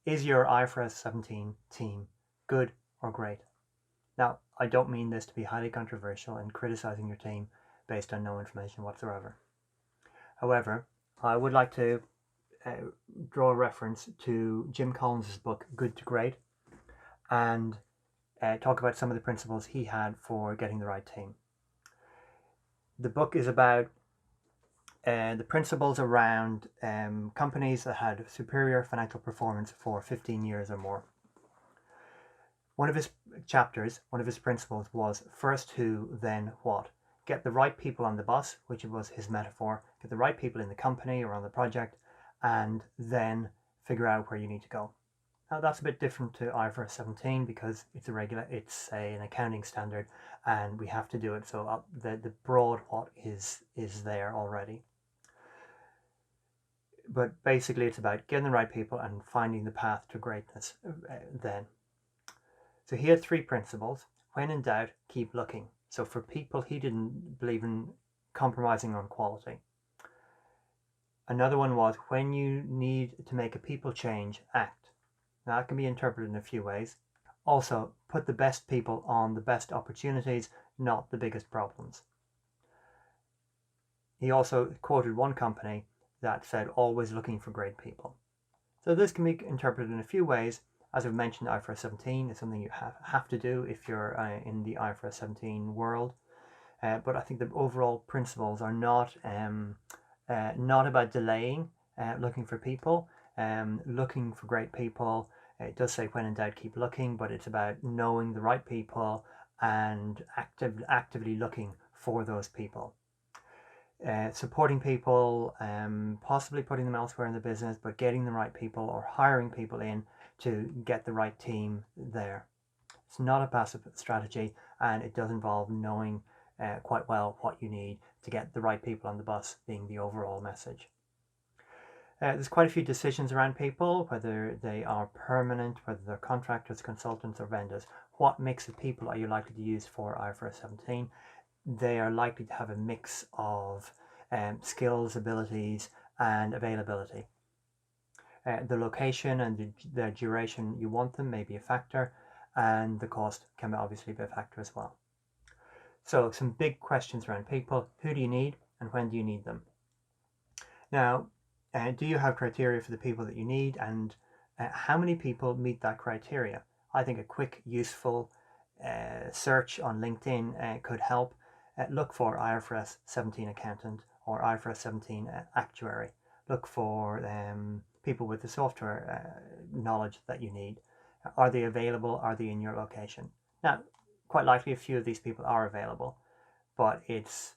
Is your IFRS 17 team good or great? Now, I don't mean this to be highly controversial and criticizing your team based on no information whatsoever. However, I would like to draw a reference to Jim Collins' book, Good to Great, and talk about some of the principles he had for getting the right team. The book is about the principles around companies that had superior financial performance for 15 years or more. One of his chapters, one of his principles was first who, then what. Get the right people on the bus, which was his metaphor, get the right people in the company or on the project, and then figure out where you need to go. Now that's a bit different to IFRS 17 because it's an accounting standard and we have to do it. So the broad what is there already. But basically it's about getting the right people and finding the path to greatness then. So he had 3 principles. When in doubt, keep looking. So for people, he didn't believe in compromising on quality. Another one was when you need to make a people change, act. Now that can be interpreted in a few ways. Also, put the best people on the best opportunities, not the biggest problems. He also quoted one company that said, always looking for great people. So this can be interpreted in a few ways. As I've mentioned, IFRS 17 is something you have to do if you're in the IFRS 17 world. But I think the overall principles are not about delaying looking for people, looking for great people. It does say when in doubt, keep looking, but it's about knowing the right people and actively looking for those people. Supporting people, possibly putting them elsewhere in the business, but getting the right people or hiring people in to get the right team there. It's not a passive strategy, and it does involve knowing quite well what you need to get the right people on the bus, being the overall message. There's quite a few decisions around people, whether they are permanent, whether they're contractors, consultants, or vendors. What mix of people are you likely to use for IFRS 17? They are likely to have a mix of skills, abilities, and availability. The location and the duration you want them may be a factor, and the cost can obviously be a factor as well. So some big questions around people. Who do you need and when do you need them? Now, do you have criteria for the people that you need, and how many people meet that criteria? I think a quick, useful search on LinkedIn could help. Look for IFRS 17 accountant or IFRS 17 actuary. Look for people with the software knowledge that you need. Are they available? Are they in your location? Now, quite likely a few of these people are available, but it's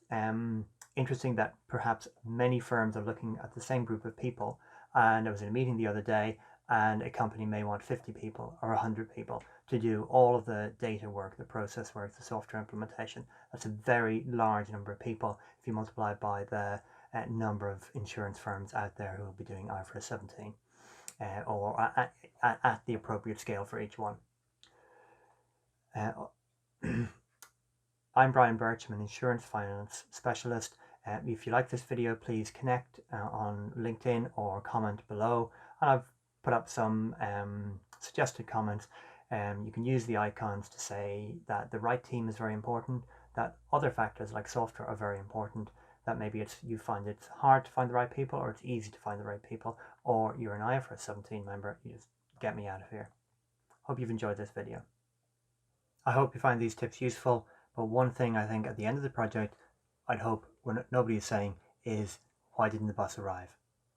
interesting that perhaps many firms are looking at the same group of people. And I was in a meeting the other day, and a company may want 50 people or 100 people to do all of the data work, the process work, the software implementation. That's a very large number of people if you multiply it by the number of insurance firms out there who will be doing IFRS 17 or at the appropriate scale for each one. I'm Brian Birch, I'm an insurance finance specialist. If you like this video, please connect on LinkedIn or comment below. And I've put up some suggested comments. You can use the icons to say that the right team is very important, that other factors like software are very important, that maybe you find it's hard to find the right people, or it's easy to find the right people, or you're an IFRS 17 member, you just get me out of here. Hope you've enjoyed this video. I hope you find these tips useful, but one thing I think at the end of the project, I'd hope when nobody is saying is, why didn't the bus arrive?